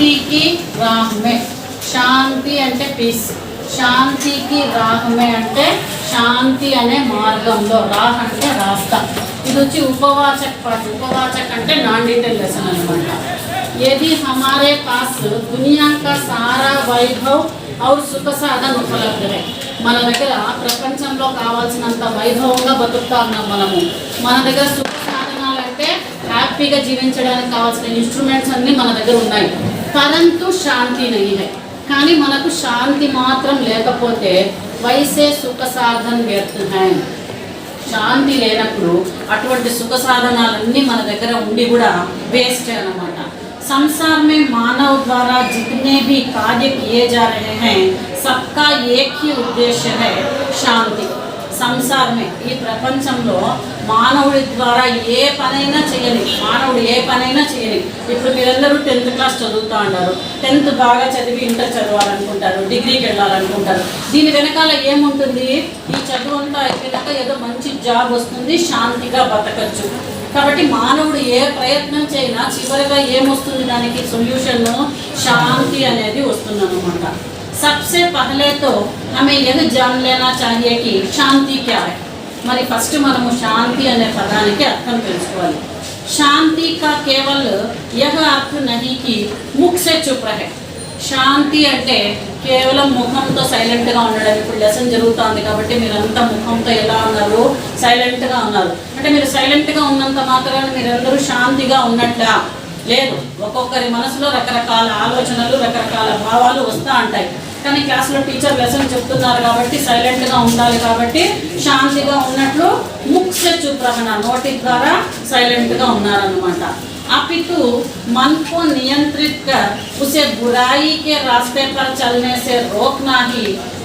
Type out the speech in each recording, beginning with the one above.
శాంతికి రాహ్ మే, శాంతి అంటే పీస్, శాంతికి రాహ్ మే అంటే శాంతి అనే మార్గంలో, రాహ్ అంటే రాస్తా. ఇది వచ్చి ఉపవాచక్ పాఠ, ఉపవాచక్ అంటే నాన్ డీటెయిల్ లెసన్ అనమాట. यदि हमारे पास दुनिया का सारा वैभव और सुख साधन उपलब्ध है, మన దగ్గర ప్రపంచంలో కావాల్సినంత వైభవంగా బతుకుతా ఉన్నాం మనము. మన దగ్గర సుఖ సాధనాలు అంటే హ్యాపీగా జీవించడానికి కావాల్సిన ఇన్స్ట్రుమెంట్స్ అన్నీ మన దగ్గర ఉన్నాయి. పరంతు శాంతి నహీ హై, కానీ మనకు శాంతి మాత్రం లేకపోతే వైసే సుఖ సాధన వ్యర్థ హై. శాంతి లేనప్పుడు అటువంటి సుఖ సాధనాలన్నీ మన దగ్గర ఉండి కూడా వేస్ట్ అన్నమాట. संसार में मानव द्वारा जितने भी कार्य किए जा रहे हैं सबका एक ही उद्देश्य है शांति. సంసార్ మే, ఈ ప్రపంచంలో మానవుడి ద్వారా ఏ పనైనా చేయని, మానవుడు ఏ పనైనా చేయని. ఇప్పుడు మీరందరూ 10th క్లాస్ చదువుతూ ఉంటారు, 10th బాగా చదివి ఇంటర్ చదవాలనుకుంటారు, డిగ్రీకి వెళ్ళాలనుకుంటారు. దీని వెనకాల ఏముంటుంది? ఈ చదువు అంతా అయిపోయాక ఏదో మంచి జాబ్ వస్తుంది, శాంతిగా బతకచ్చు. కాబట్టి మానవుడు ఏ ప్రయత్నం చేసినా చివరిగా ఏమొస్తుంది? దానికి సొల్యూషన్ శాంతి అనేది వస్తుందన్నమాట. सबसे पहले तो हमें यह जान लेना चाहिए कि शांति क्या है. మరి ఫస్ట్ మనము శాంతి అనే పదానికి అర్థం తెలుసుకోవాలి. శాంతి का केवल यह अर्थ नहीं कि मुख से चुप रहे. శాంతి అంటే కేవలం ముఖంతో సైలెంట్గా ఉండడం. ఇప్పుడు లెసన్ జరుగుతుంది కాబట్టి మీరంతా ముఖంతో ఎలా ఉన్నారు? సైలెంట్గా ఉన్నారు. అంటే మీరు సైలెంట్గా ఉన్నంత మాత్రాన మీరందరూ శాంతిగా ఉన్నట్లా? లేదు. ఒక్కొక్కరి మనసులో రకరకాల ఆలోచనలు, రకరకాల భావాలు వస్తూ ఉంటాయి. కానీ క్లాస్లో టీచర్ లెసన్ చెప్తున్నారు కాబట్టి సైలెంట్గా ఉండాలి, కాబట్టి శాంతిగా ఉన్నట్లు ముఖ్ సే చుప్ రహనా, నోటి ద్వారా సైలెంట్గా ఉన్నారన్నమాట. अपितु मन को नियंत्रित कर उसे बुराई के रास्ते पर चलने से रोकना ही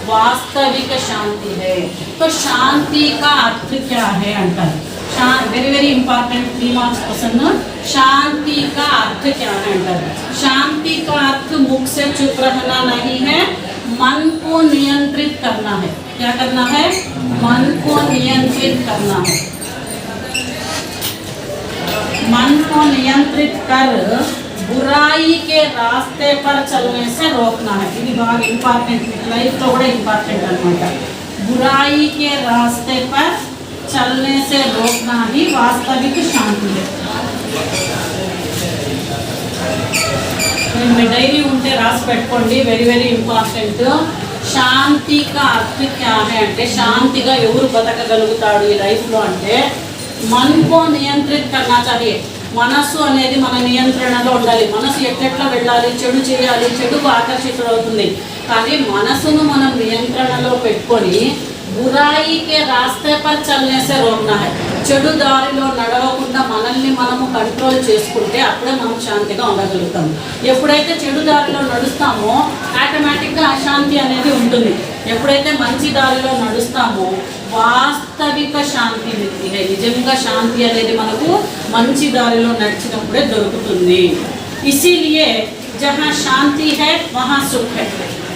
वास्तविक शांति है. तो शांति का अर्थ क्या है अंटाరు. Very very important 3 marks question. शांति का अर्थ क्या है अंटाరు. शांति का अर्थ मुख से चुप रहना नहीं है, मन को नियंत्रित करना है. क्या करना है? मन को नियंत्रित करना है. मन को नियंत्रित कर बुराई के रास्ते पर चलने से रोकना है. ఇది బాగా ఇంపార్టెంట్, లైఫ్ లో కూడా ఇంపార్టెంట్ అన్నమాట. बुराई के रास्ते पर चलने से रोकना ही वास्तविक शांति है. మీ డైరీ ఉంటే రాసి పెట్టుకోండి, వెరీ వెరీ ఇంపార్టెంట్. శాంతి కా అర్థ క్యా హై అంటే శాంతిగా ఎవరు బతకగలుగుతాడు ఈ లైఫ్లో అంటే मन को नियंत्रित करना चाहिए. మనసు అనేది మన నియంత్రణలో ఉండాలి. మనసు ఎట్లెట్లా వెళ్ళాలి, చెడు చేయాలి, చెడుకు ఆకర్షితుడవుతుంది. కానీ మనసును మనం నియంత్రణలో పెట్టుకొని బురాయికే రాస్తే పర్ చల్నే సే రోక్నా హై. చెడు దారిలో నడవకుండా మనల్ని మనము కంట్రోల్ చేసుకుంటే అప్పుడే మనం శాంతిగా ఉండగలుగుతాం. ఎప్పుడైతే చెడు దారిలో నడుస్తామో ఆటోమేటిక్గా అశాంతి అనేది ఉంటుంది. ఎప్పుడైతే మంచి దారిలో నడుస్తామో వాస్తవిక శాంతి మిత్తి హై. నిజంగా శాంతి అనేది మనకు మంచి దారిలో నడిచినప్పుడే దొరుకుతుంది. ఇసిలియే జహా శాంతి హై వహా సుఖ్ హై.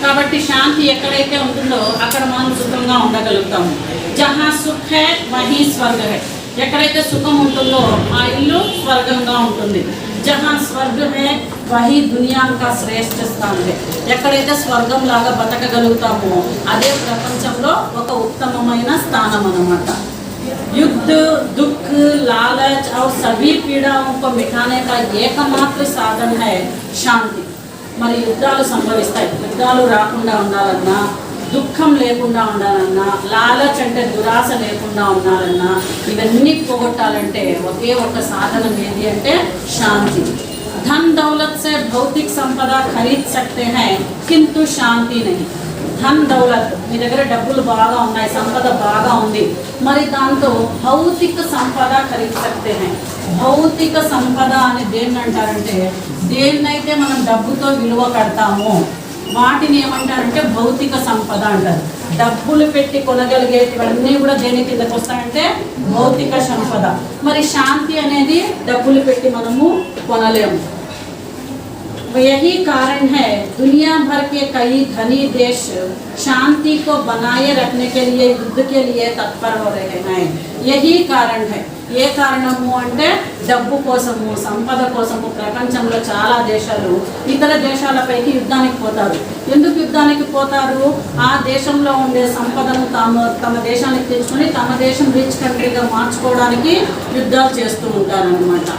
కాబట్టి శాంతి ఎక్కడైతే ఉంటుందో అక్కడ మనం సుఖంగా ఉండగలుగుతాము. జహా సుఖ్ హై వహీ స్వర్గ హై. ఎక్కడైతే సుఖం ఉంటుందో ఆ ఇల్లు స్వర్గంగా ఉంటుంది. జహా స్వర్గ హై వహీ దునియా కా శ్రేష్ఠ స్థానం హై. ఎక్కడైతే స్వర్గం లాగా బతకగలుగుతామో అదే ప్రపంచంలో ఒక ఉత్తమమైన స్థానం అన్నమాట. युद्ध, दुख, लालच और सभी पीड़ाओं को मिटाने का एकमात्र साधन है शांति. మరి యుద్ధాలు సంభవిస్తాయి. యుద్ధాలు రాకుండా ఉండాలన్నా, దుఃఖం లేకుండా ఉండాలన్నా, లాలచ్ అంటే దురాశ లేకుండా ఉండాలన్నా, ఇవన్నీ పోగొట్టాలంటే ఒకే ఒక సాధనం ఏది అంటే శాంతి. धन दौलत से भौतिक संपदा खरीद सकते हैं किंतु शांति नहीं. ధన్ దౌలత్, మీ దగ్గర డబ్బులు బాగా ఉన్నాయి, సంపద బాగా ఉంది, మరి దాంతో భౌతిక సంపద ఖరీద్ సక్తే హై. భౌతిక సంపద అని దేన్ని అంటారంటే దేన్నైతే మనం డబ్బుతో విలువ కడతామో వాటిని ఏమంటారంటే భౌతిక సంపద అంటారు. డబ్బులు పెట్టి కొనగలిగేటివన్నీ కూడా దేని కిందకు వస్తాయంటే భౌతిక సంపద. మరి శాంతి అనేది డబ్బులు పెట్టి మనము కొనలేము. यही कारण है दुनिया भर के कई धनी देश शांति को बनाए रखने के लिए युद्ध के लिए तत्पर हो रहे हैं. यही कारण है. ఏ కారణము అంటే డబ్బు కోసము, సంపద కోసము ప్రపంచంలో చాలా దేశాలు ఇతర దేశాలపైకి యుద్ధానికి పోతారు. ఎందుకు యుద్ధానికి పోతారు? ఆ దేశంలో ఉండే సంపదను తమ దేశానికి తెచ్చుకొని తమ దేశం రిచ్ కంట్రీగా మార్చుకోవడానికి యుద్ధాలు చేస్తూ ఉంటారన్నమాట.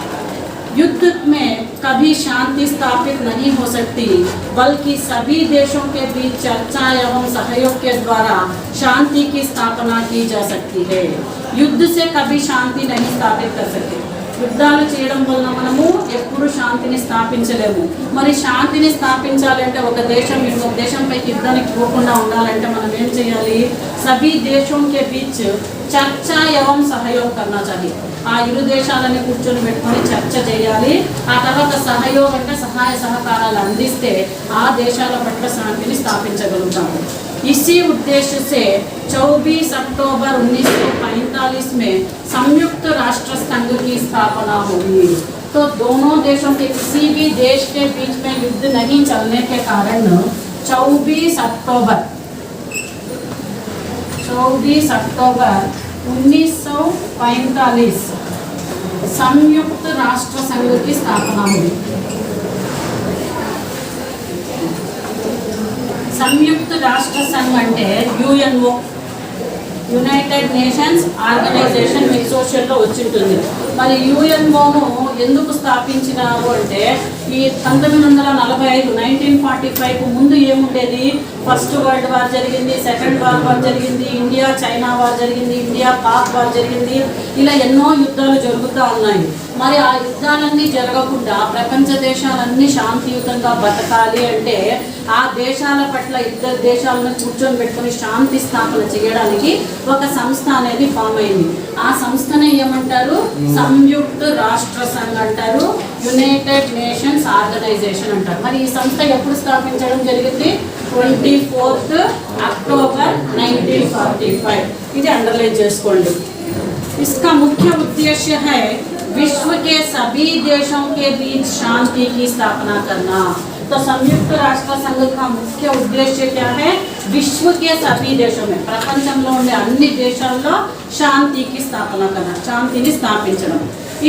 युद्ध में कभी शांति स्थापित नहीं हो सकती, बल्कि सभी देशों के बीच चर्चा एवं सहयोग के द्वारा शांति की स्थापना की जा सकती है. युद्ध से कभी शांति नहीं स्थापित कर सकते. యుద్ధాలు చేయడం వలన మనము ఎప్పుడు శాంతిని స్థాపించలేము. మరి శాంతిని స్థాపించాలంటే ఒక దేశం ఇంకొక దేశంపైకి యుద్ధానికి పోకుండా ఉండాలంటే మనం ఏం చేయాలి? సభీ దేశం కే బీచ్ చర్చ ఏవం సహయోగం కన్నా చాలి. ఆ ఇరు దేశాలని కూర్చొని పెట్టుకొని చర్చ చేయాలి. ఆ తర్వాత సహయోగం అంటే సహాయ సహకారాలు అందిస్తే ఆ దేశాల పట్ల శాంతిని స్థాపించగలుగుతాము. इसी उद्देश्य से 24 अक्टूबर 1945 में संयुक्त राष्ट्र संघ की स्थापना हुई. तो दोनों देशों के किसी भी देश के बीच में युद्ध नहीं चलने के कारण 24 अक्टूबर 1945 संयुक्त राष्ट्र संघ की स्थापना हुई. संयुक्त राष्ट्र संघ అంటే యుఎన్ఓ, యునైటెడ్ నేషన్స్ ఆర్గనైజేషన్ మీకు సోషల్లో వచ్చింటుంది. మరి యుఎన్ఓను ఎందుకు స్థాపించినారు అంటే ఈ 1945 1945 ముందు ఏముండేది? ఫస్ట్ వరల్డ్ వార్ జరిగింది, సెకండ్ వరల్డ్ వార్ జరిగింది, ఇండియా చైనా వార్ జరిగింది, ఇండియా పాక్ వార్ జరిగింది. ఇలా ఎన్నో యుద్ధాలు జరుగుతూ ఉన్నాయి. మరి ఆ యుద్ధాలన్నీ జరగకుండా ప్రపంచ దేశాలన్నీ శాంతియుతంగా బతకాలి అంటే ఆ దేశాల పట్ల ఇతర దేశాలను కూర్చొని పెట్టుకొని శాంతి స్థాపన చేయడానికి ఒక సంస్థ అనేది ఫామ్ అయింది. ఆ సంస్థను ఏమంటారు? సంయుక్త రాష్ట్ర సంఘ అంటారు, యునైటెడ్ నేషన్స్ ఆర్గనైజేషన్ అంటారు. మరి ఈ సంస్థ ఎప్పుడు స్థాపించడం జరిగింది? 24 अक्टूबर 1945. ఇది అండర్లైన్ చేసుకోండి. इसका मुख्य उद्देश्य है विश्व के सभी देशों के बीच शांति की स्थापना करना. तो संयुक्त राष्ट्र संघ का मुख्य उद्देश्य क्या है? विश्व के सभी देशों में ప్రపంచంలో ఉండే అన్ని దేశాల్లో शांति की स्थापना करना, शांतिని స్థాపించడం.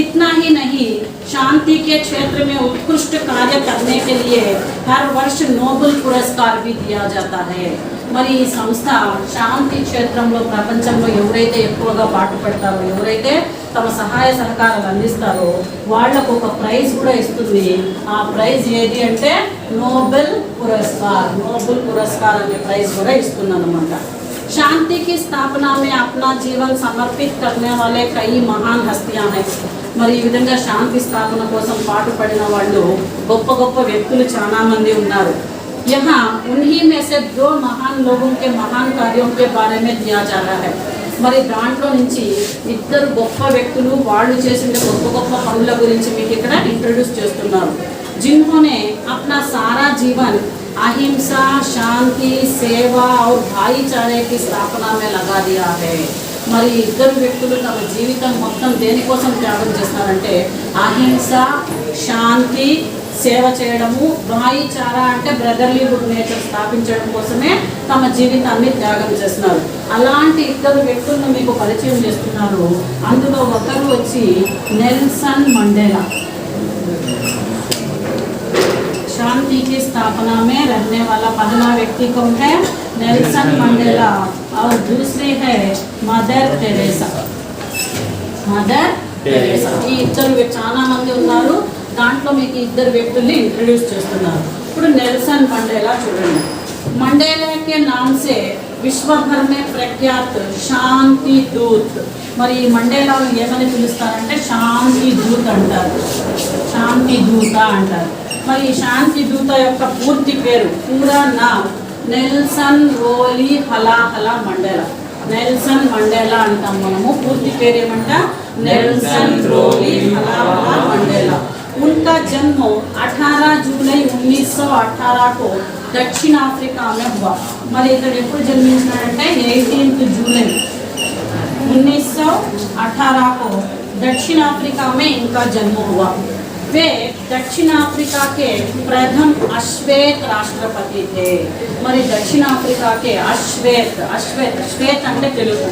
इतना ही नहीं, शांति के क्षेत्र में उत्कृष्ट कार्य करने के लिए हर वर्ष नोबेल पुरस्कार भी दिया जाता है. మరి ఈ సంస్థ శాంతి క్షేత్రంలో ప్రపంచంలో ఎవరైతే ఎక్కువగా పాటుపడతారో, ఎవరైతే తమ సహాయ సహకారాలు అందిస్తారో వాళ్లకు ఒక ప్రైజ్ కూడా ఇస్తుంది. ఆ ప్రైజ్ ఏది అంటే నోబెల్ పురస్కార్. నోబెల్ పురస్కార్ అనే ప్రైజ్ కూడా ఇస్తుంది అన్నమాట. शांति की स्थापना में अपना जीवन समर्पित करने वाले कई महान हस्तियां हैं. మరి ఈ విధంగా శాంతి స్థాపన కోసం పాటుపడిన వాళ్ళు గొప్ప గొప్ప వ్యక్తులు చాలా మంది ఉన్నారు. यहाँ उन्हीं में से 2 महान लोगों के महान कार्यों के बारे में दिया जा रहा है. మరి దాంట్లో నుంచి ఇద్దరు గొప్ప వ్యక్తులు వాళ్ళు చేసిన గొప్ప గొప్ప పనుల గురించి మీకు ఇక్కడ ఇంట్రడ్యూస్ చేస్తున్నారు. जिन्होंने अपना सारा जीवन अहिंसा, शांति, सेवा और भाईचारे की स्थापना में लगा दिया है. మరి ఇద్దరు వ్యక్తులు తమ జీవితం మొత్తం దేనికోసం త్యాగం చేస్తారంటే అహింస, శాంతి, సేవ చేయడము, భాయిచారా అంటే బ్రదర్లీహుడ్ నేచర్ స్థాపించడం కోసమే తమ జీవితాన్ని త్యాగం చేస్తున్నారు. అలాంటి ఇద్దరు వ్యక్తులను మీకు పరిచయం చేస్తున్నారు. అందులో ఒకరు వచ్చి నెల్సన్ మండేలా. शांति की स्थापना में रहने वाला पहला व्यक्ति कौन है? Nelson Mandela. और दूसरी है मदर टेरेसा. Mother Teresa. ఈ ఇద్దరు చాలా మంది ఉన్నారు. దాంట్లో మీకు ఇద్దరు వ్యక్తుల్ని ఇంట్రడ్యూస్ చేస్తున్నారు. ఇప్పుడు నెల్సన్ మండేలా చూడండి. मंडेला के नाम से विश्व भर में प्रख्यात शांति दूत. మరి ఈ మండేలాను ఏమని పిలుస్తారంటే శాంతి దూత అంటారు, శాంతి దూత అంటారు. మరి శాంతి దూత యొక్క పూర్తి పేరు, పూరా నామ్ నెల్సన్ రోలీ హలాహలా మండేలా. నెల్సన్ మండేలా అంటాం మనము. పూర్తి పేరు ఏమంట? నెల్సన్ రోలీ హలాహలా మండేలా. उनका जन्म 18 जुलाई 1918 को दक्षिण अफ्रीका में हुआ. మరి ఇక్కడ ఎప్పుడు జన్మించారంటే 18 జూలై 1918 को दक्षिण अफ्रीका में इनका जन्म हुआ. वे दक्षिण अफ्रीका के प्रथम अश्वेत राष्ट्रपति थे. మరి దక్షిణ అఫ్రికా के अश्वेत, अश्वेत श्वेत అంటే తెలుగు,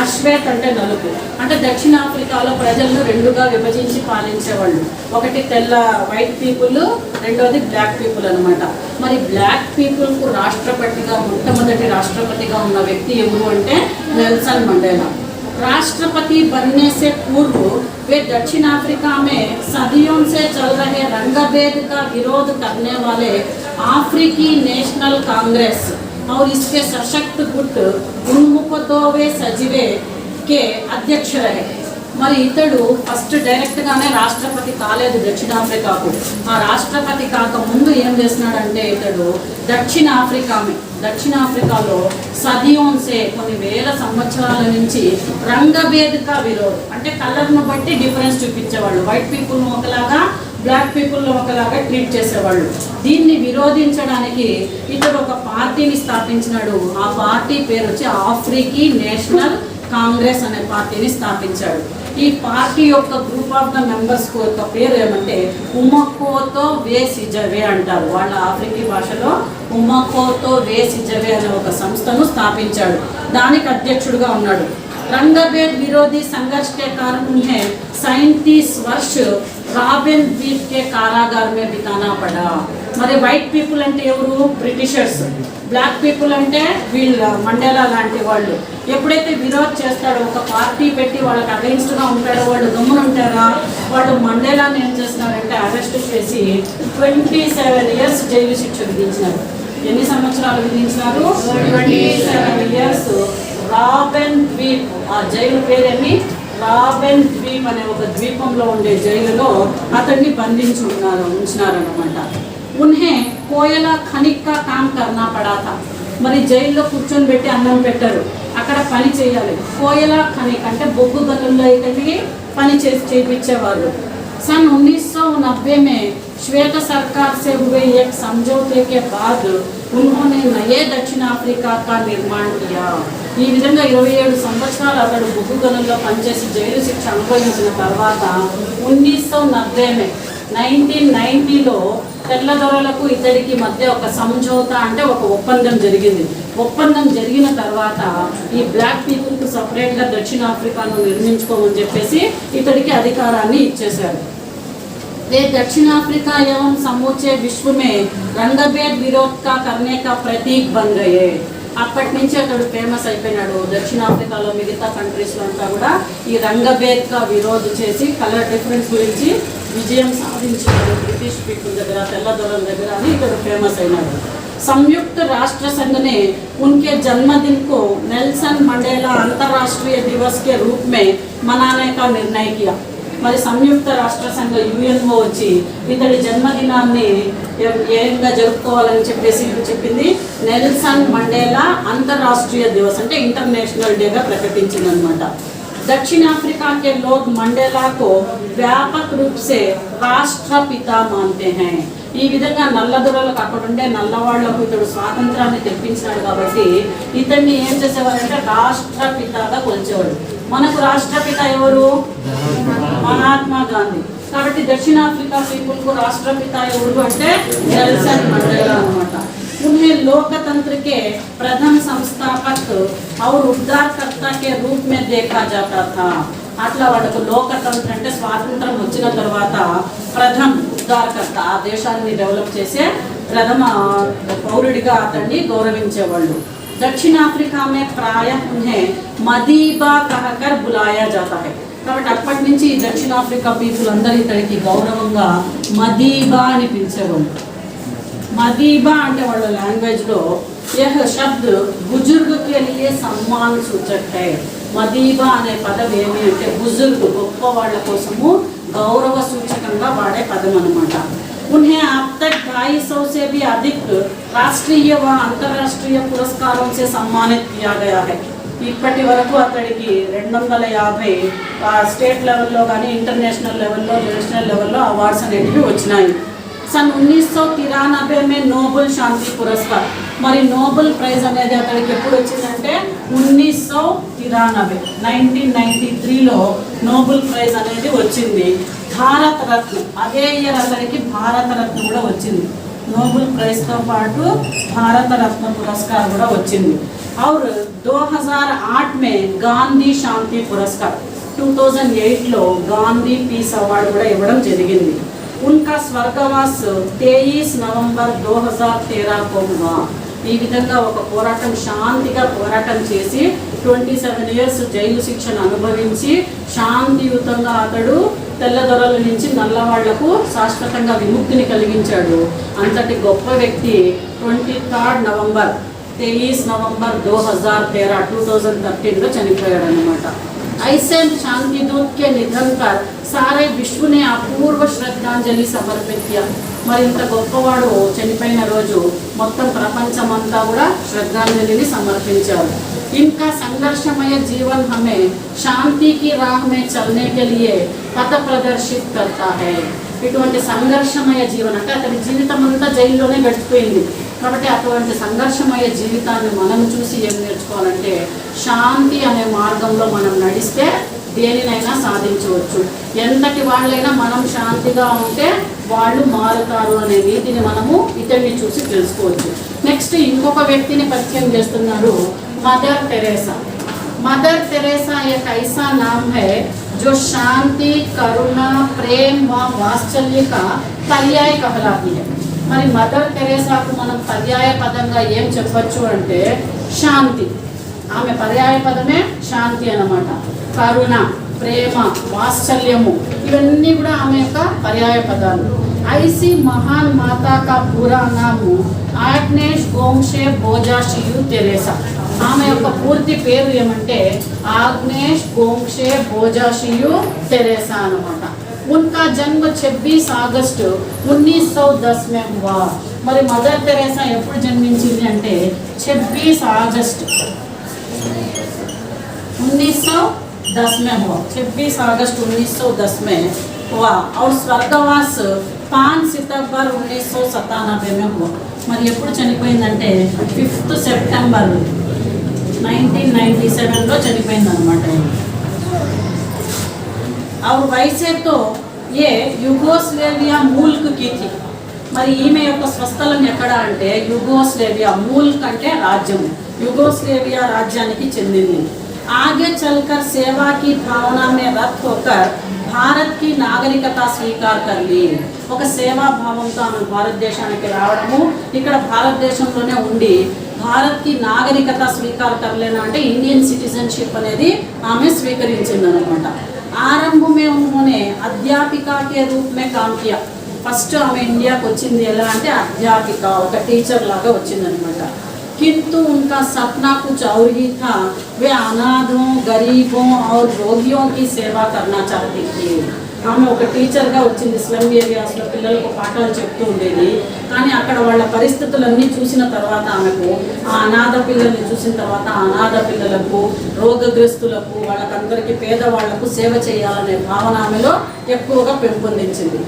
అశ్వేత్ అంటే నలుపు. అంటే దక్షిణాఫ్రికాలో ప్రజలను రెండుగా విభజించి పాలించేవాళ్ళు. ఒకటి తెల్ల వైట్ పీపుల్, రెండవది బ్లాక్ పీపుల్ అనమాట. మరి బ్లాక్ పీపుల్కు రాష్ట్రపతిగా మొట్టమొదటి రాష్ట్రపతిగా ఉన్న వ్యక్తి ఎవరు అంటే నెల్సన్ మండేలా. राष्ट्रपति बनने से पूर्व वे दक्षिण अफ्रीका में सदियों से चल रहे रंगभेद का विरोध करने वाले अफ्रीकी नेशनल कांग्रेस और इसके सशक्त गुट उन्मुखतोवे सचिवे के अध्यक्ष रहे. మరి ఇతడు ఫస్ట్ డైరెక్ట్గానే రాష్ట్రపతి కాలేదు దక్షిణాఫ్రికాకు. ఆ రాష్ట్రపతి కాకముందు ఏం చేస్తున్నాడంటే ఇతడు దక్షిణాఫ్రికాలో సదియోన్సే కొన్ని వేల సంవత్సరాల నుంచి రంగభేదిక విరోధం అంటే కలర్ను బట్టి డిఫరెన్స్ చూపించేవాళ్ళు. వైట్ పీపుల్ను ఒకలాగా, బ్లాక్ పీపుల్ను ఒకలాగా ట్రీట్ చేసేవాళ్ళు. దీన్ని విరోధించడానికి ఇతడు ఒక పార్టీని స్థాపించినాడు. ఆ పార్టీ పేరు వచ్చి ఆఫ్రికీ నేషనల్ కాంగ్రెస్ అనే పార్టీని స్థాపించాడు. ఈ పార్టీ యొక్క గ్రూప్ ఆఫ్ ద మెంబర్స్ యొక్క పేరు ఏమంటే ఉమకోతో వే సిజవే అంటారు. వాళ్ళ ఆఫ్రికీ భాషలో ఉమకోతో వే సిజవే అనే ఒక సంస్థను స్థాపించాడు. దానికి అధ్యక్షుడుగా ఉన్నాడు. रंगभेद विरोधी संघर्ष के कारण उन्हें 37 वर्ष राबेन द्वीप के कारागार में बिताना पड़ा. మరి వైట్ పీపుల్ అంటే ఎవరు? బ్రిటిషర్స్. బ్లాక్ పీపుల్ అంటే వీళ్ళ మండేలా లాంటి వాళ్ళు. ఎప్పుడైతే విరోధ్ చేస్తాడో, ఒక పార్టీ పెట్టి వాళ్ళకి అగెయిన్స్ట్గా ఉంటాడో వాళ్ళు గమ్మున ఉంటారా? వాళ్ళు మండేలాని ఏం చేస్తున్నారంటే అరెస్ట్ చేసి 27 years జైలు శిక్ష విధించినారు. ఎన్ని సంవత్సరాలు విధించినారు? 27 years. రాబెన్ ద్వీప్, ఆ జైలు పేరేమి? రాబెన్ ద్వీప్ అనే ఒక ద్వీపంలో ఉండే జైలులో అతన్ని బంధించి ఉంచినారనమాట. ఉన్హే కోయలా ఖనిక్ కా కామ్ కర్నా పడా థా. మరి జైల్లో కూర్చొని పెట్టి అన్నం పెట్టారు, అక్కడ పని చేయాలి. కోయలా ఖనిక్ అంటే బొగ్గు గనుల్లో ఇక్కడికి పని చేయించేవారు. सन 1990 में श्वेत सरकार से हुए एक समझौते के बाद उन्होंने नए दक्षिण अफ्रीका का निर्माण किया. ఈ విధంగా 27 సంవత్సరాలు అతడు బొగ్గు గనుల్లో పనిచేసి జైలు శిక్ష అనుభవించిన తర్వాత 1990లో తెల్లదొరలకు ఇతడికి మధ్య ఒక సమझौता అంటే ఒక ఒప్పందం జరిగింది. ఒప్పందం జరిగిన తర్వాత ఈ బ్లాక్ పీపుల్కి సపరేట్గా దక్షిణాఫ్రికాను నిర్మించుకోమని చెప్పేసి ఇతడికి అధికారాన్ని ఇచ్చేశారు. वे दक्षिण अफ्रीका एवं समूचे विश्व में रंगभेद विरोध का करने का प्रतीक बन गए. అప్పటి నుంచి అతడు ఫేమస్ అయిపోయినాడు. దక్షిణాఫ్రికాలో మిగతా కంట్రీస్లో అంతా కూడా ఈ రంగభేద్గా విరోధ్ చేసి కలర్ డిఫరెన్స్ గురించి విజయం సాధించినాడు బ్రిటిష్ పీపుల్ దగ్గర, తెల్లదొరల దగ్గర అని ఇతడు ఫేమస్ అయినాడు. संयुक्त राष्ट्र संघ ने उनके जन्मदिन को नेल्सन मंडेला अंतर्राष्ट्रीय दिवस के रूप में मनाने का निर्णय किया. మరి సంయుక్త రాష్ట్ర సంఘ యుఎన్ఓ వచ్చి ఇతడి జన్మదినాన్ని ఏంగా జరుపుకోవాలని చెప్పేసి చెప్పింది. నెల్సన్ మండేలా అంతర్రాష్ట్రీయ దివస్ అంటే ఇంటర్నేషనల్ డేగా ప్రకటించింది అనమాట. दक्षिण अफ्रीका के लोग मंडेला को व्यापक रूप से राष्ट्रपिता मानते हैं. ఈ విధంగా నల్లదొరలకు అక్కడ ఉండే నల్లవాళ్లకు ఇతడు స్వాతంత్రాన్ని తెప్పించాడు కాబట్టి ఇతన్ని ఏం చేసేవారంటే రాష్ట్రపితగా కొలిచేవాడు. మనకు రాష్ట్రపిత ఎవరు? మహాత్మా గాంధీ. కాబట్టి దక్షిణాఫ్రికా పీపుల్కు రాష్ట్రపిత ఎవరు అంటే నెల్సన్ మండేలా అనమాట. उन्हें लोकतंत्र के प्रथम संस्थापक और उद्धारकर्ता के रूप में देखा जाता था. అట్లా వాళ్ళకు లోకతంత్ర అంటే స్వాతంత్రం వచ్చిన తర్వాత ప్రథమ ఉద్ధారకర్త, ఆ దేశాన్ని డెవలప్ చేసే ప్రథమ పౌరుడిగా అతన్ని గౌరవించేవాళ్ళు. దక్షిణ అఫ్రికా మే ప్రాయः उन्हें మదీబా कहकर बुलाया जाता है. కాబట్టి అప్పటి నుంచి దక్షిణాఫ్రికా పీపుల్ అందరూ ఇతడికి గౌరవంగా మదీబా అని పిలిచేవాళ్ళు. మదీబా అంటే వాళ్ళ లాంగ్వేజ్లో యహ్ శబ్ద్ బుజుర్గ్ కే లియే సమ్మాన్ సూచక్ హై. మదీబా అనే పదం ఏమి అంటే బుజుర్గ్, గొప్ప వాళ్ళ కోసము గౌరవ సూచకంగా వాడే పదం అనమాట. उन्हें अब तक 250 से भी अधिक राष्ट्रीय व अंतर्राष्ट्रीय पुरस्कारों से सम्मानित किया गया है. ఇప్పటి వరకు అతడికి 250 స్టేట్ లెవెల్లో కానీ ఇంటర్నేషనల్ లెవెల్లో, నేషనల్ లెవెల్లో అవార్డ్స్ అనేటివి వచ్చినాయి. सन 1993 में నోబెల్ శాంతి పురస్కార్. మరి నోబెల్ ప్రైజ్ అనేది అతడికి ఎప్పుడు వచ్చిందంటే 1993లో నోబెల్ ప్రైజ్ అనేది వచ్చింది. భారత రత్న అదే ఇయర్ అతడికి భారత రత్న కూడా వచ్చింది. నోబెల్ ప్రైజ్తో పాటు భారత రత్న పురస్కారం కూడా వచ్చింది. और 2008 में గాంధీ శాంతి పురస్కార్ 2008లో గాంధీ పీస్ అవార్డు కూడా ఇవ్వడం జరిగింది. उनका स्वर्गवास 23 नवंबर 2013 को हुआ. ఈ విధంగా ఒక పోరాటం శాంతిగా పోరాటం చేసి 27 ఇయర్స్ జైలు శిక్షను అనుభవించి శాంతియుతంగా అతడు తెల్లదొరల నుంచి నల్లవాళ్లకు శాశ్వతంగా విముక్తిని కలిగించాడు. అంతటి గొప్ప వ్యక్తి 23 నవంబర్ 2013 లో చనిపోయాడు అన్నమాట. ऐसे शांति दूत के निधन पर सारे विश्व ने अपूर्व श्रद्धांजलि समर्पित किया. మరి ఇంత గొప్పవాడు చనిపోయిన రోజు మొత్తం ప్రపంచమంతా కూడా శ్రద్ధాంజలిని సమర్పించారు. इनका संघर्षमय जीवन हमें शांति की राह में चलने के लिए पथ प्रदर्शित करता है. ఇటువంటి సంఘర్షమయ జీవనం అంటే అతని జీవితం అంతా జైల్లోనే గడిచిపోయింది కాబట్టి అటువంటి సంఘర్షమయ జీవితాన్ని మనం చూసి ఏం నేర్చుకోవాలంటే శాంతి అనే మార్గంలో మనం నడిస్తే దేనినైనా సాధించవచ్చు. ఎంతటి వాళ్ళైనా మనం శాంతిగా ఉంటే వాళ్ళు మారుతారు అనే నీతిని మనము ఇతన్ని చూసి తెలుసుకోవచ్చు. నెక్స్ట్ ఇంకొక వ్యక్తిని పరిచయం చేస్తున్నారు, మదర్ తెరేసా. मदर तेरेसा एक ऐसा नाम है जो शांति, करुणा, प्रेम व वात्सल्य का पर्याय कहलाती है. మరి మదర్ తెరేసాకు మనం పర్యాయ పదంగా ఏం చెప్పొచ్చు అంటే శాంతి. ఆమె పర్యాయ పదమే శాంతి అన్నమాట. కరుణ, ప్రేమ, వాత్సల్యము ఇవన్నీ కూడా ఆమె యొక్క పర్యాయ పదాలు. ఐసి మహాన్ మాతా కా పూరా నాము ఆగ్నేష్ గోంషే భోజాషియు తెరేసా. ఆమె యొక్క పూర్తి పేరు ఏమంటే ఆగ్నేష్ గోంషే భోజాషియు తెరేసా అన్నమాట. उनका जन्म 26 अगस्त 1910 में हुआ. మరి మదర్ తెరేసా ఎప్పుడు జన్మించింది అంటే 26 अगस्त 1910 में हुआ. 26 अगस्त 1910 में हुआ और स्वर्गवास 5 सितंबर 1997 में हुआ. మరి ఎప్పుడు చనిపోయిందంటే 5 సెప్టెంబర్ 1997లో చనిపోయింది అనమాట. और वैसे तो ये యుగోస్లేవియా ముల్క్ की थी. మరి ఈమె యొక్క స్వస్థలం ఎక్కడ అంటే యుగోస్లేవియా. ముల్క్ అంటే రాజ్యం, యుగోస్లేవియా రాజ్యానికి చెందింది. आगे चलकर सेवा की भावना में रत होकर भारत की नागरिकता स्वीकार कर ली. ఒక సేవా భావంతో ఆమె భారతదేశానికి రావడము, ఇక్కడ భారతదేశంలోనే ఉండి భారత్ కి నాగరికత స్వీకార్ కర్లేనా అంటే ఇండియన్ సిటిజన్షిప్ అనేది ఆమె స్వీకరించింది అనమాట. आरंभ में उन्होंने अध्यापिका के रूप में काम किया. फस्ट आमे इंडिया को వచ్చింది ఎలా అంటే అధ్యాపిక, ఒక టీచర్ లాగా వచ్చిందన్నమాట. किंतु उनका सपना कुछ और ही था. वे अनाथों, गरीबों और रोगियों की सेवा करना चाहती थी. ఆమె ఒక టీచర్గా వచ్చింది, స్లమ్ ఏరియాస్లో పిల్లలకు పాఠాలు చెప్తూ ఉండేది. కానీ అక్కడ వాళ్ళ పరిస్థితులన్నీ చూసిన తర్వాత ఆమెకు ఆ అనాథ పిల్లల్ని చూసిన తర్వాత అనాథ పిల్లలకు, రోగగ్రస్తులకు, వాళ్ళకందరికీ పేదవాళ్లకు సేవ చేయాలనే భావన ఆమెలో ఎక్కువగా పెంపొందించింది.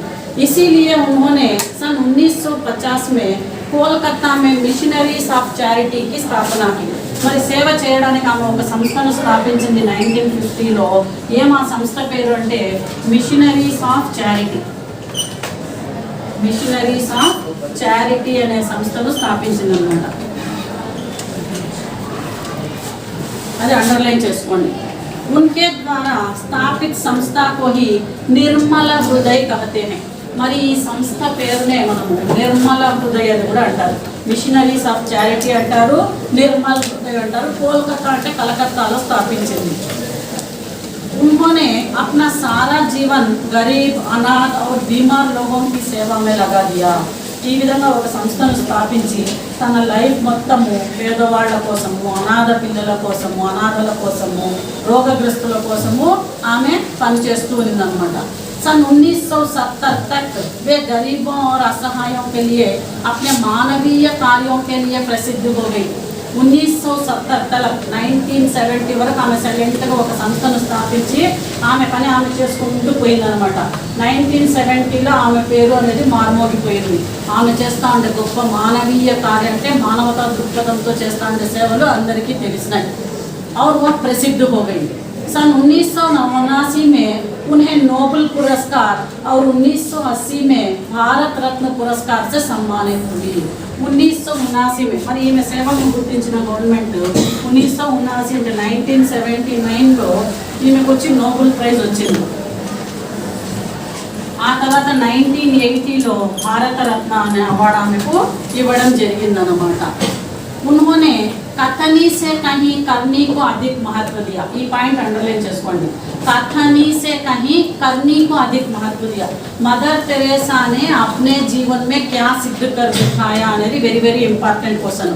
इसीलिए उन्होंने सन 1950 में కోల్కతా में మిషనరీస్ ఆఫ్ చారిటీ की స్థాపన की. మరి సేవ చేయడానికి ఆమె ఒక సంస్థను స్థాపించింది 1950లో. ఏం ఆ సంస్థ పేరు అంటే missionaries of charity. Missionaries of charity అనే సంస్థను స్థాపించింది అన్నమాట. అది అండర్లైన్ చేసుకోండి. उनके द्वारा स्थापित संस्था को ही निर्मल हृदय कहते हैं. మరి ఈ సంస్థ పేరునే మనము నిర్మల హృదయ అని కూడా అంటారు. మిషనరీస్ ఆఫ్ చారిటీ అంటారు, నిర్మల్ హృదయ అంటారు. కోల్కతా అంటే కలకత్తాలో స్థాపించింది. उन्होंने अपना सारा जीवन गरीब, अनाथ और बीमार लोगों की सेवा में लगा दिया. ఈ విధంగా ఒక సంస్థను స్థాపించి తన లైఫ్ మొత్తము పేదవాళ్ల కోసము, అనాథ పిల్లల కోసము, అనాథల కోసము, రోగగ్రస్తుల కోసము ఆమె పనిచేస్తూ ఉందన్నమాట. सन 1970 तक वे गरीबों और असहायों के लिए अपने मानवीय कार्यों के लिए प्रसिद्ध हो गई. 1970 तक 1970 వరకు ఆమె సైలెంట్గా ఒక సంస్థను స్థాపించి ఆమె పని ఆమె చేసుకుంటూ పోయిందనమాట. 1970లో ఆమె పేరు అనేది మార్మోగిపోయింది. ఆమె చేస్తూ ఉండే గొప్ప మానవీయ కార్యం అంటే మానవతా దృక్పథంతో చేస్తూ ఉండే సేవలు అందరికీ తెలిసినాయి. और वो प्रसिद्ध हो गई. सन 1979 में उन्हें नोबेल पुरस्कार और 1980 में भारत रत्न पुरस्कार से सम्मानित हुई। 1979 में మరి ఈమె సేవలను గుర్తించిన గవర్నమెంట్ 1979 అంటే 1979లో ఈమెకు వచ్చి నోబెల్ ప్రైజ్ వచ్చింది। ఆ తర్వాత 1980లో భారత రత్న అనే అవార్డు ఆమెకు ఇవ్వడం జరిగిందన్నమాట। उन्होंने कथनी से कहीं करनी को अधिक महत्व दिया। ఈ పాయింట్ అండర్లైన్ చేసుకోండి। कथनी से कहीं करनी को अधिक महत्व दिया। मदर तेरेसा ने अपने जीवन में क्या सिद्ध कर दिखाया అనేది వెరీ వెరీ ఇంపార్టెంట్ క్వశ్చన్।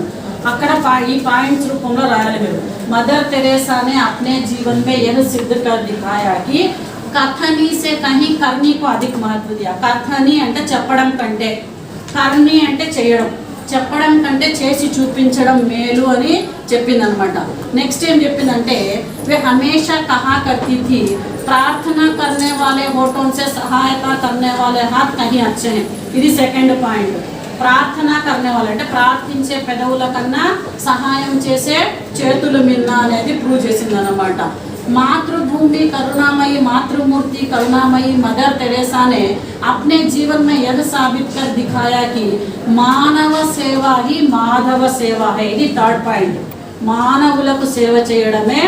అక్కడ ఈ పాయింట్స్ రూపంలో రాయాలి మీరు। मदर तेरेसा ने अपने जीवन में यह सिद्ध कर दिखाया कि कथनी से कहीं करनी को अधिक महत्व दिया। कथनी అంటే చెప్పడం కంటే, करनी అంటే చేయడం, చెప్పడం కంటే చేసి చూపించడం మేలు అని చెప్పిందనమాట। నెక్స్ట్ ఏం చెప్పిందంటే वे हमेशा कहा करती थी प्रार्थना करने वाले होठों से सहायता करने वाले हाथ कहीं अच्छे हैं। ఇది సెకండ్ పాయింట్। ప్రార్థన करने वाले అంటే ప్రార్థించే పెదవుల కన్నా సహాయం చేసే చేతులు మిన్న అనేది ప్రూవ్ చేసిందనమాట। मातृभूमि करुणामयी मातृमूर्ति करुणामयी मदर तेरेसा ने अपने जीवन में यह साबित कर दिखाया कि मानव सेवा ही माधव सेवा है। ఇది థర్డ్ పాయింట్। మానవులకు సేవ చేయడమే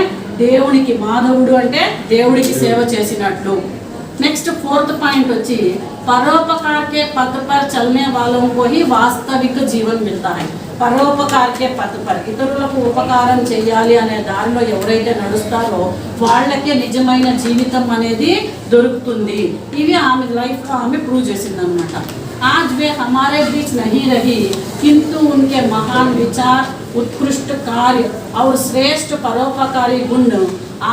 దేవునికి, మాధవుడు అంటే దేవుడికి సేవ చేసినట్లు। नेक्स्ट फोर्थ पॉइंट వచ్చి परोपकार के पथ पर चलने वालों को ही वास्तविक जीवन मिलता है। పరోపకార్ కే పథ్ పర్ ఇతరులకు ఉపకారం చేయాలి అనే దారిలో ఎవరైతే నడుస్తారో వాళ్ళకే నిజమైన జీవితం అనేది దొరుకుతుంది। ఇవి ఆమె లైఫ్లో ఆమె ప్రూవ్ చేసిందనమాట। आज वे हमारे बीच नहीं रही किंतु उनके महान विचार, उत्कृष्ट कार्य और श्रेष्ठ परोपकारी गुण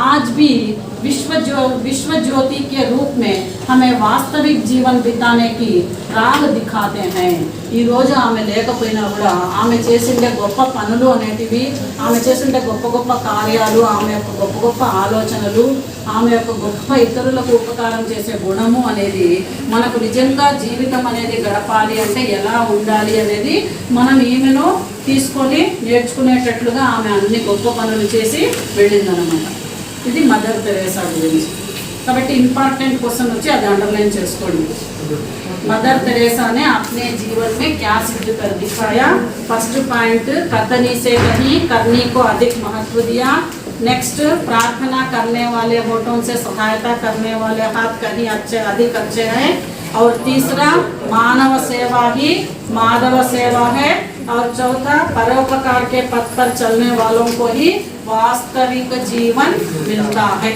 आज भी विश्व ज्योति के रूप में हमें वास्तविक जीवन बिताने की राह दिखाते हैं। ఈ రోజు ఆమె లేకపోయినా కూడా ఆమె చేసిండే గొప్ప పనులు అనేటివి, ఆమె చేసిండే గొప్ప గొప్ప కార్యాలు, ఆమె యొక్క గొప్ప గొప్ప ఆలోచనలు, ఆమె యొక్క గొప్ప ఇతరులకు ఉపకారం చేసే గుణము అనేది మనకు నిజంగా జీవితం అనేది గడపాలి అంటే ఎలా ఉండాలి అనేది మనం ఈమెను తీసుకొని నేర్చుకునేటట్లుగా ఆమె అన్ని గొప్ప పనులు చేసి వెళ్ళిందనమాట। ఇది మదర్ తెరేసా గురించి। కాబట్టి ఇంపార్టెంట్ క్వశ్చన్ వచ్చి అది అండర్లైన్ చేసుకోండి। मदर तेरेसा ने अपने जीवन में क्या सिद्ध कर दिखाया। फर्स्ट पॉइंट कथनी से कहीं करनी को अधिक महत्व दिया। नेक्स्ट प्रार्थना करने वाले होठों से सहायता करने वाले हाथ कहीं अच्छे अधिक अच्छे हैं। और तीसरा मानव सेवा ही माधव सेवा है। और चौथा परोपकार के पथ पर चलने वालों को ही वास्तविक जीवन मिलता है।